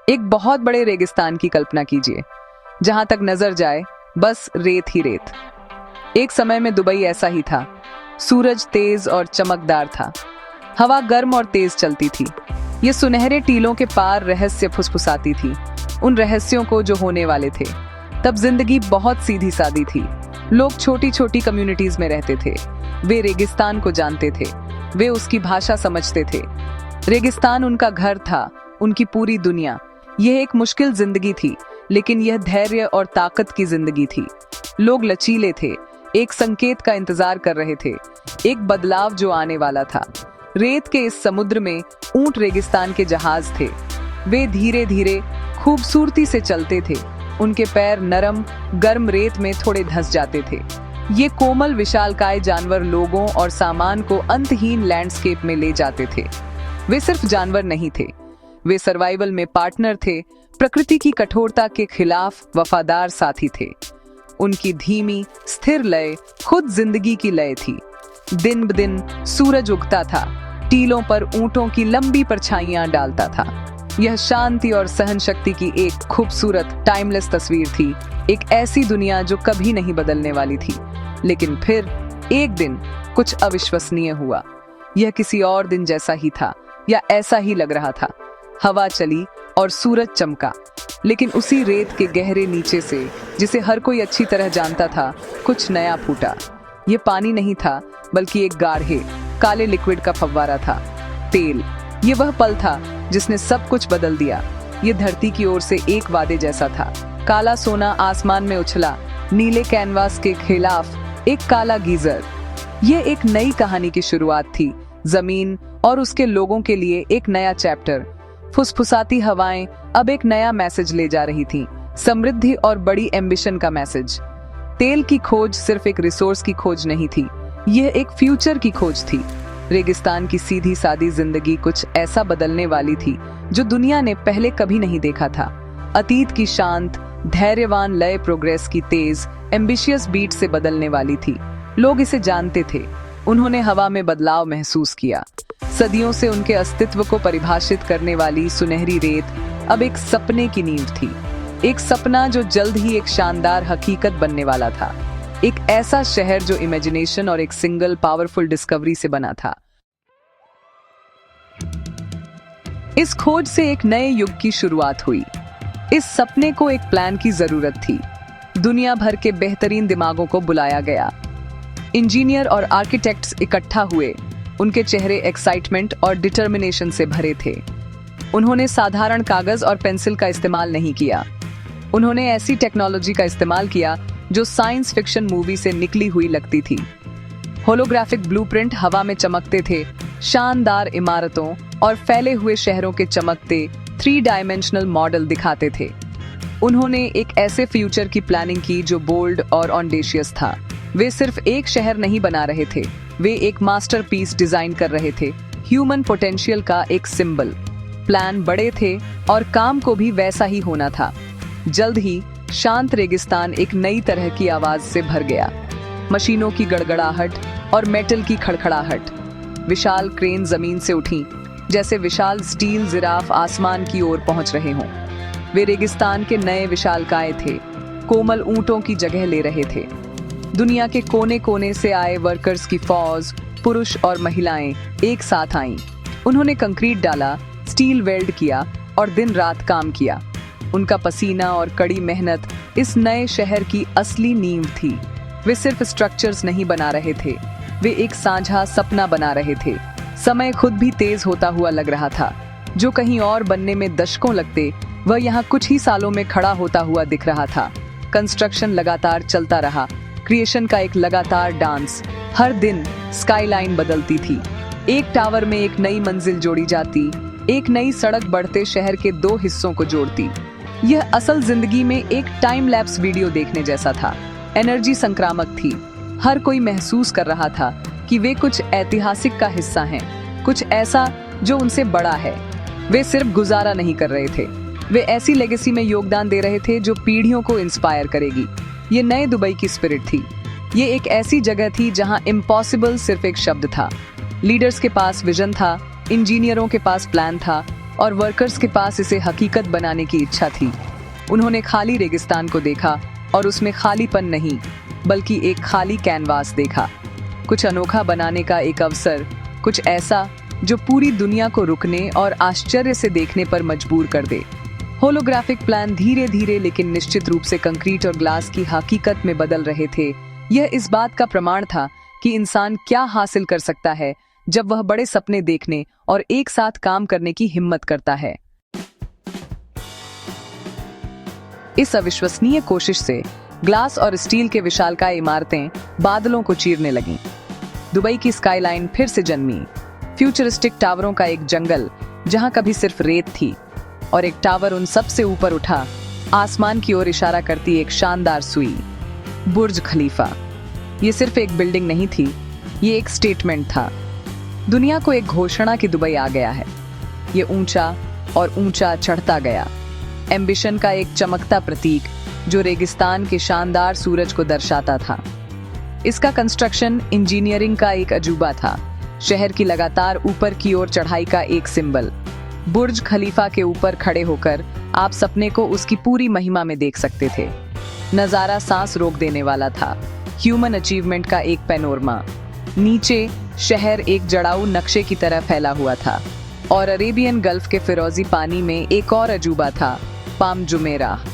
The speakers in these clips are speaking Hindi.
एक बहुत बड़े रेगिस्तान की कल्पना कीजिए, जहां तक नजर जाए बस रेत ही रेत। एक समय में दुबई ऐसा ही था। सूरज तेज और चमकदार था, हवा गर्म और तेज चलती थी। ये सुनहरे टीलों के पार रहस्य फुसफुसाती थी, उन रहस्यों को जो होने वाले थे। तब जिंदगी बहुत सीधी सादी थी। लोग छोटी छोटी कम्युनिटीज में रहते थे। वे रेगिस्तान को जानते थे, वे उसकी भाषा समझते थे। रेगिस्तान उनका घर था, उनकी पूरी दुनिया। यह एक मुश्किल जिंदगी थी, लेकिन यह धैर्य और ताकत की जिंदगी थी। लोग लचीले थे, एक संकेत का इंतजार कर रहे थे, एक बदलाव जो आने वाला था। रेत के इस समुद्र में ऊंट रेगिस्तान के जहाज थे। वे धीरे धीरे खूबसूरती से चलते थे, उनके पैर नरम गर्म रेत में थोड़े धंस जाते थे। ये कोमल विशालकाय जानवर लोगों और सामान को अंतहीन लैंडस्केप में ले जाते थे। वे सिर्फ जानवर नहीं थे, वे सर्वाइवल में पार्टनर थे, प्रकृति की कठोरता के खिलाफ वफादार साथी थे। उनकी धीमी स्थिर लय खुद जिंदगी की लय थी। दिन ब दिन सूरज उगता था, टीलों पर ऊंटों की लंबी परछाइयां डालता था। यह शांति और सहन शक्ति की एक खूबसूरत टाइमलेस तस्वीर थी, एक ऐसी दुनिया जो कभी नहीं बदलने वाली थी। लेकिन फिर एक दिन कुछ अविश्वसनीय हुआ। यह किसी और दिन जैसा ही था, या ऐसा ही लग रहा था। हवा चली और सूरज चमका, लेकिन उसी रेत के गहरे नीचे से, जिसे हर कोई अच्छी तरह जानता था, कुछ नया फूटा। ये पानी नहीं था, बल्कि एक गाढ़े काले लिक्विड का फव्वारा था, तेल। ये वह पल था जिसने सब कुछ बदल दिया। ये धरती की ओर से एक वादे जैसा था। काला सोना आसमान में उछला, नीले कैनवास के खिलाफ एक काला गीजर। ये एक नई कहानी की शुरुआत थी, जमीन और उसके लोगों के लिए एक नया चैप्टर। फुसफुसाती हवाएं अब एक नया मैसेज ले जा रही थीं, समृद्धि और बड़ी एम्बिशन का मैसेज। तेल की खोज सिर्फ एक रिसोर्स की खोज नहीं थी, यह एक फ्यूचर की खोज थी। रेगिस्तान की सीधी सादी जिंदगी कुछ ऐसा बदलने वाली थी जो दुनिया ने पहले कभी नहीं देखा था। अतीत की शांत धैर्यवान लय प्रोग्रेस की तेज एम्बिशियस बीट से बदलने वाली थी। लोग इसे जानते थे, उन्होंने हवा में बदलाव महसूस किया। सदियों से उनके अस्तित्व को परिभाषित करने वाली सुनहरी रेत अब एक सपने की नींव थी, एक सपना जो जल्द ही एक शानदार हकीकत बनने वाला था। एक ऐसा शहर जो इमेजिनेशन और एक सिंगल पावरफुल डिस्कवरी से बना था। इस खोज से एक नए युग की शुरुआत हुई। इस सपने को एक प्लान की जरूरत थी। दुनिया भर के बेहतरीन दिमागों को बुलाया गया। इंजीनियर और आर्किटेक्ट्स इकट्ठा हुए, उनके चेहरे एक्साइटमेंट और डिटर्मिनेशन से भरे थे। उन्होंने साधारण कागज और पेंसिल का इस्तेमाल नहीं किया, उन्होंने ऐसी टेक्नोलॉजी का इस्तेमाल किया जो साइंस फिक्शन मूवी से निकली हुई लगती थी। होलोग्राफिक ब्लूप्रिंट हवा में चमकते थे, शानदार इमारतों और फैले हुए शहरों के चमकते 3 डायमेंशनल मॉडल दिखाते थे। उन्होंने एक ऐसे फ्यूचर की प्लानिंग की जो बोल्ड और ऑन्डेशियस था। वे सिर्फ एक शहर नहीं बना रहे थे, वे एक मास्टरपीस डिजाइन कर रहे थे, ह्यूमन पोटेंशियल का एक सिंबल। प्लान बड़े थे और काम को भी वैसा ही होना था। जल्द ही शांत रेगिस्तान एक नई तरह की आवाज से भर गया, मशीनों की गड़गड़ाहट और मेटल की खड़खड़ाहट। विशाल क्रेन जमीन से उठी, जैसे विशाल स्टील जिराफ आसमान की ओर पहुंच रहे हों। वे रेगिस्तान के नए विशालकाय थे, कोमल ऊंटों की जगह ले रहे थे। दुनिया के कोने कोने से आए वर्कर्स की फौज, पुरुष और महिलाएं एक साथ आईं। उन्होंने कंक्रीट डाला, स्टील वेल्ड किया और दिन रात काम किया। उनका पसीना और कड़ी मेहनत इस नए शहर की असली नींव थी। वे सिर्फ स्ट्रक्चर्स नहीं बना रहे थे, वे एक साझा सपना बना रहे थे। समय खुद भी तेज होता हुआ लग रहा था। जो कहीं और बनने में दशकों लगते, वह यहाँ कुछ ही सालों में खड़ा होता हुआ दिख रहा था। कंस्ट्रक्शन लगातार चलता रहा, क्रिएशन का एक लगातार डांस। हर दिन स्काईलाइन बदलती थी, एक टावर में एक नई मंजिल जोड़ी जाती, एक नई सड़क बढ़ते शहर के 2 हिस्सों को जोड़ती। यह असल जिंदगी में एक टाइम लैप्स वीडियो देखने जैसा था। एनर्जी संक्रामक थी, हर कोई महसूस कर रहा था कि वे कुछ ऐतिहासिक का हिस्सा हैं, कुछ ऐसा जो उनसे बड़ा है। वे सिर्फ गुजारा नहीं कर रहे थे, वे ऐसी लेगेसी में योगदान दे रहे थे जो पीढ़ियों को इंस्पायर करेगी। ये नए दुबई की स्पिरिट थी। ये एक ऐसी जगह थी जहां इम्पॉसिबल सिर्फ एक शब्द था। लीडर्स के पास विजन था, इंजीनियरों के पास प्लान था और वर्कर्स के पास इसे हकीकत बनाने की इच्छा थी। उन्होंने खाली रेगिस्तान को देखा और उसमें खालीपन नहीं, बल्कि एक खाली कैनवास देखा। कुछ अनोखा बनाने का एक अवसर, कुछ ऐसा जो पूरी दुनिया को रुकने और आश्चर्य से देखने पर मजबूर कर दे। होलोग्राफिक प्लान धीरे धीरे लेकिन निश्चित रूप से कंक्रीट और ग्लास की हकीकत में बदल रहे थे। यह इस बात का प्रमाण था कि इंसान क्या हासिल कर सकता है जब वह बड़े सपने देखने और एक साथ काम करने की हिम्मत करता है। इस अविश्वसनीय कोशिश से ग्लास और स्टील के विशालकाय इमारतें बादलों को चीरने लगीं। दुबई की स्काईलाइन फिर से जन्मी, फ्यूचरिस्टिक टावरों का एक जंगल जहां कभी सिर्फ रेत थी, और एक टावर उन सबसे ऊपर उठा, आसमान की ओर इशारा करती एक शानदार सुई, बुर्ज खलीफा। ये सिर्फ एक बिल्डिंग नहीं थी, ये एक स्टेटमेंट था। दुनिया को एक घोषणा की दुबई आ गया है। ये ऊंचा और ऊंचा चढ़ता गया, एम्बिशन का एक चमकता प्रतीक जो रेगिस्तान के शानदार सूरज को दर्शाता था। इसका कंस्ट्रक्शन इंजीनियरिंग का एक अजूबा था, शहर की लगातार ऊपर की ओर चढ़ाई का एक सिंबल। बुर्ज खलीफा के ऊपर खड़े होकर आप सपने को उसकी पूरी महिमा में देख सकते थे। नजारा सांस रोक देने वाला था, ह्यूमन अचीवमेंट का एक पैनोरमा। नीचे शहर एक जड़ाऊ नक्शे की तरह फैला हुआ था, और अरेबियन गल्फ के फिरोजी पानी में एक और अजूबा था, पाम जुमेराह,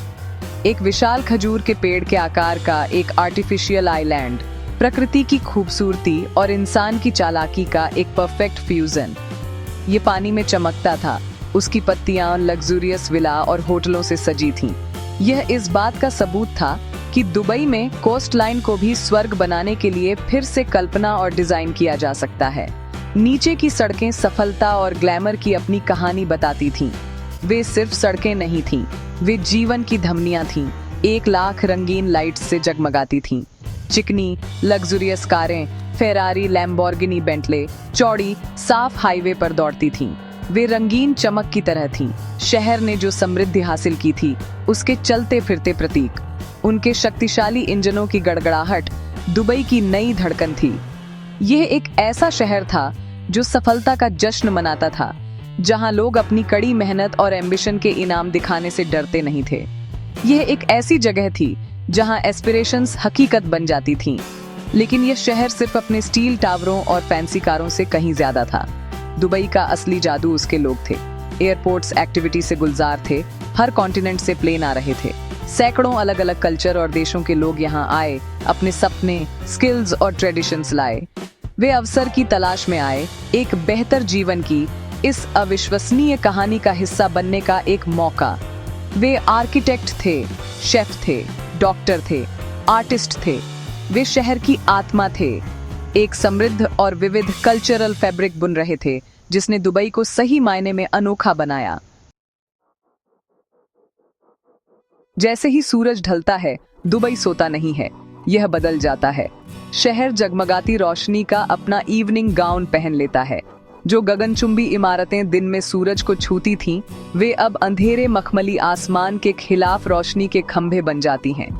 एक विशाल खजूर के पेड़ के आकार का एक आर्टिफिशियल आइलैंड, प्रकृति की खूबसूरती और इंसान की चालाकी का एक परफेक्ट फ्यूजन। ये पानी में चमकता था, उसकी पत्तियां लग्जूरियस विला और होटलों से सजी थीं। यह इस बात का सबूत था कि दुबई में कोस्ट लाइन को भी स्वर्ग बनाने के लिए फिर से कल्पना और डिजाइन किया जा सकता है। नीचे की सड़कें सफलता और ग्लैमर की अपनी कहानी बताती थीं। वे सिर्फ सड़कें नहीं थीं, वे जीवन की धमनियां थीं, 1 लाख रंगीन लाइट्स से जगमगाती थीं। चिकनी लग्जूरियस कारें, फेरारी, लैम्बोर्गिनी, बेंटले चौड़ी साफ हाईवे पर दौड़ती थीं। वे रंगीन चमक की तरह थीं, शहर ने जो समृद्धि हासिल की थी उसके चलते फिरते प्रतीक। उनके शक्तिशाली इंजनों की गड़गड़ाहट दुबई की नई धड़कन थी। यह एक ऐसा शहर था जो सफलता का जश्न मनाता था, जहां लोग अपनी कड़ी मेहनत और एम्बिशन के इनाम दिखाने से डरते नहीं थे। यह एक ऐसी जगह थी जहां एस्पिरेशंस हकीकत बन जाती थीं। लेकिन यह शहर सिर्फ अपने स्टील टावरों और फैंसी कारों से कहीं ज्यादा था। दुबई का असली जादू उसके लोग थे। एयरपोर्ट्स एक्टिविटी से गुलजार थे, हर कॉन्टिनेंट से प्लेन आ रहे थे, सैकड़ों अलग अलग कल्चर और देशों के लोग यहाँ आए, अपने सपने, स्किल्स और ट्रेडिशंस लाए। वे अवसर की तलाश में आए, एक बेहतर जीवन की इस अविश्वसनीय कहानी का हिस्सा बनने का एक मौका। वे आर्किटेक्ट थे, शेफ थे, डॉक्टर थे, आर्टिस्ट थे। वे शहर की आत्मा थे, एक समृद्ध और विविध कल्चरल फैब्रिक बुन रहे थे जिसने दुबई को सही मायने में अनोखा बनाया। जैसे ही सूरज ढलता है, दुबई सोता नहीं है, यह बदल जाता है। शहर जगमगाती रोशनी का अपना इवनिंग गाउन पहन लेता है। जो गगनचुंबी इमारतें दिन में सूरज को छूती थीं, वे अब अंधेरे मखमली आसमान के खिलाफ रोशनी के खंभे बन जाती हैं।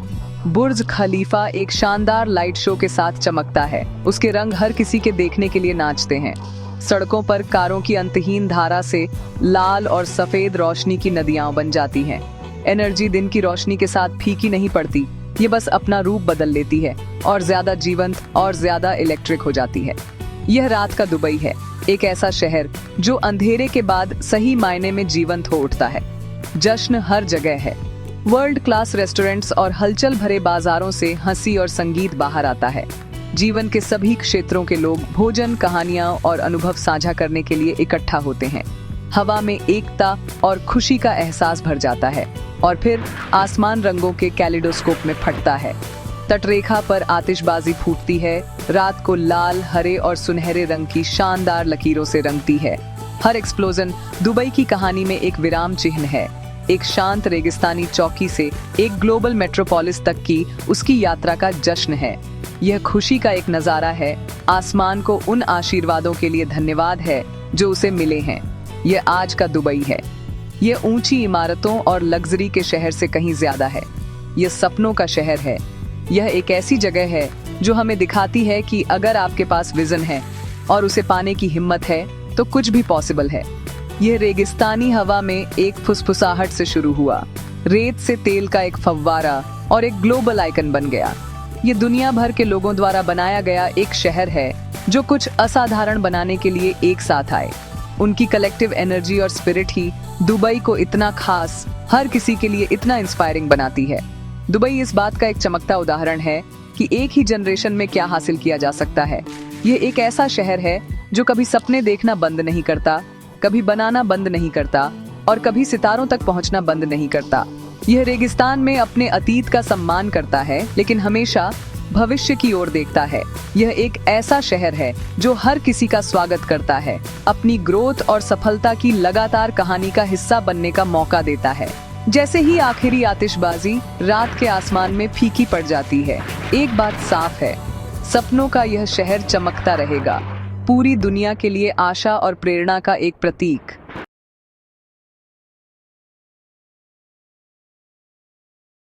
बुर्ज खलीफा एक शानदार लाइट शो के साथ चमकता है, उसके रंग हर किसी के देखने के लिए नाचते हैं। सड़कों पर कारों की अंतहीन धारा से लाल और सफेद रोशनी की नदियां बन जाती हैं। एनर्जी दिन की रोशनी के साथ फीकी नहीं पड़ती, ये बस अपना रूप बदल लेती है और ज्यादा जीवंत और ज्यादा इलेक्ट्रिक हो जाती है। यह रात का दुबई है, एक ऐसा शहर जो अंधेरे के बाद सही मायने में जीवंत हो उठता है। जश्न हर जगह है, वर्ल्ड क्लास रेस्टोरेंट्स और हलचल भरे बाजारों से हंसी और संगीत बाहर आता है। जीवन के सभी क्षेत्रों के लोग भोजन, कहानियां और अनुभव साझा करने के लिए इकट्ठा होते हैं। हवा में एकता और खुशी का एहसास भर जाता है, और फिर आसमान रंगों के कैलिडोस्कोप में फटता है। तटरेखा पर आतिशबाजी फूटती है, रात को लाल, हरे और सुनहरे रंग की शानदार लकीरों से रंगती है। हर एक्सप्लोजन दुबई की कहानी में एक विराम चिन्ह है। एक शांत रेगिस्तानी चौकी से एक ग्लोबल मेट्रोपोलिस तक की उसकी यात्रा का जश्न है। यह खुशी का एक नजारा है। आसमान को उन आशीर्वादों के लिए धन्यवाद है जो उसे मिले हैं। यह आज का दुबई है। यह ऊंची इमारतों और लग्जरी के शहर से कहीं ज्यादा है। यह सपनों का शहर है। यह एक ऐसी जगह है जो हमें दिखाती है कि अगर आपके पास विजन है और उसे पाने की हिम्मत है तो कुछ भी पॉसिबल है। यह रेगिस्तानी हवा में एक फुसफुसाहट से शुरू हुआ, रेत से तेल का एक फव्वारा और एक ग्लोबल आइकन बन गया। ये दुनिया भर के लोगों द्वारा बनाया गया एक शहर है जो कुछ असाधारण बनाने के लिए एक साथ आए। उनकी कलेक्टिव एनर्जी और स्पिरिट ही दुबई को इतना खास, हर किसी के लिए इतना इंस्पायरिंग बनाती है। दुबई इस बात का एक चमकता उदाहरण है कि एक ही जनरेशन में क्या हासिल किया जा सकता है। ये एक ऐसा शहर है जो कभी सपने देखना बंद नहीं करता, कभी बनाना बंद नहीं करता और कभी सितारों तक पहुंचना बंद नहीं करता। यह रेगिस्तान में अपने अतीत का सम्मान करता है, लेकिन हमेशा भविष्य की ओर देखता है। यह एक ऐसा शहर है जो हर किसी का स्वागत करता है, अपनी ग्रोथ और सफलता की लगातार कहानी का हिस्सा बनने का मौका देता है। जैसे ही आखिरी आतिशबाजी रात के आसमान में फीकी पड़ जाती है, एक बात साफ है, सपनों का यह शहर चमकता रहेगा, पूरी दुनिया के लिए आशा और प्रेरणा का एक प्रतीक।